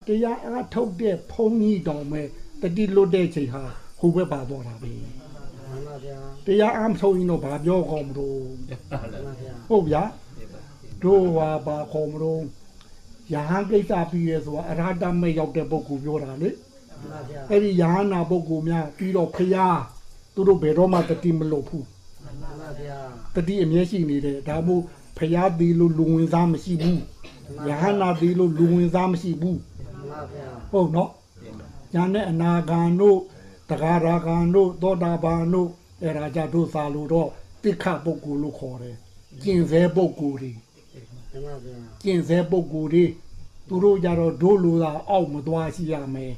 တရားအားထုတ်တဲ့ဖုံးကြီးတော်မဲ့တတိလွတ်တဲ့ချိန်ဟာဟိုဘက်ပါတော့တာပဲတရားအားမထုတ်ရင်တော့ဘာပြောကောင်းမလို့ဟုတ်ဗျာတို့ဟာဘာခေါ်မလို့ယဟန်ကိစ္စပြီးရဲဆိုတာအရဟတမေရောက်တဲ့ပုဂ္ဂိုလ်ပြောတာလေအဲ့ဒီယဟနာပုဂ္ဂိုလ်များပြီးတော့ဖျားသူတို့ဘယ်တော့မှတတိမလို့ဘူးတတိအမြဲရှိနေတယ်ဒါမို့ဖျားပြီးလို့လူဝင်စားမရှိဘူးယဟနာပြီးလို့လူဝင်စားမရှိဘူးဟုတ်နော်ညာနဲ့အနာဂံတို့တဂါရာဂံတို့သောတာပန်တို့အဲ့ဒါကြတို့စာလို့တော့တိခပုဂ္ဂိုလ်လို့ခေါ်တယ်ကျင့်စေပုဂ္ဂိုလ်တွေကျင့်စေပုဂ္ဂိုလ်တွေသူတို့ကြတော့ဒို့လူသာအောက်မသွားရှိရမယ်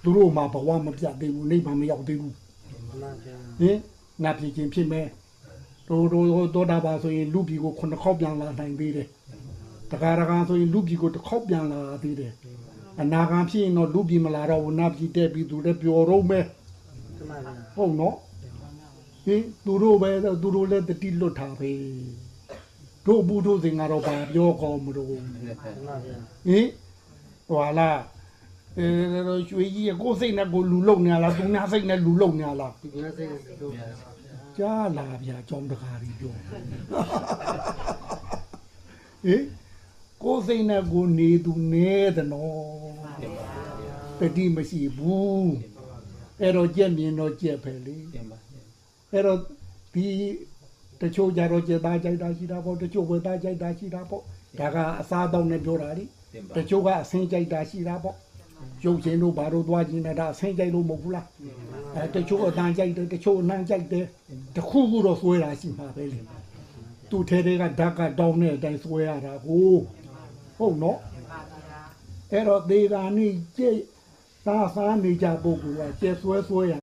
သူတို့မှာဘဝမပြတ်သေးဘူးနိဗ္ဗာန်မရောက်သေးဘူးဟင်နတ်ပြည်ချင်းဖြစ်မယ်တို့သောတာပန်ဆိုရင်လူပြည်ကို9ခေါက်ပြန်လာနိုင်သေးတယ်တဂါရဂံဆိုရင်လူပြည်ကိုတစ်ခေါက်ပြန်လာသေးတယ်အနာဂံဖြစ်ရင်တော့လူပြည်မလာတော့ဘူးနတ်ပြည်တက်ပြီးသူလည်းပျော်တော့မယ်ဟုတ်နော်ဟင်သူတို့ပဲသူတို့လည်းတတိလွတ်တာပဲတို့ဘူးတို့စင်ကတော့ဘာပြောကောင်းမလို့ဟင်ဟွာလာရွှေကြီးကိုစိတ်နဲ့ကိုလူလုံနေလားသူများစိတ်နဲ့လူလုံနေလားသူများစိတ်နဲ့လူလုံကြားလာဗျာကြောင်းတကားကြီးပြောဟင်ကိုစိတ်နဲ့ကိုနေသူနေတယ်နော်တတိမရှိဘူးအဲ့တော့ကြက်မြင်တော့ကြက်ပဲလေအဲ့တော့ဒီတချို့ကြတော့ကြက်သားကြိုက်တာရှိတာပေါ့တချို့ဝက်သားကြိုက်တာရှိတာပေါ့ဒါကအစားတောင်းနဲ့ပြောတာလေတချို့ကအဆင်းကြိုက်တာရှိတာပေါ့ရုပ်ရှင်တို့ဘာတို့သွားကြည့်နေတာအဆင်းကြိုက်လို့မဟုတ်ဘူးလားတချို့အတန်ကြိုက်တယ်တချို့အနှမ်းကြိုက်တယ်တခုခုတော့ဆွဲတာရှိမှာပဲလေသူထဲတွေကဓာတ်ကတောင်းတဲ့အတိုင်းဆွဲရတာကိုဟုတ်နော်အဲ့တော့ဒေဂာနိကျဲစားနေကြပုဂ္ဂိုလ်ကကျဲဆွဲရ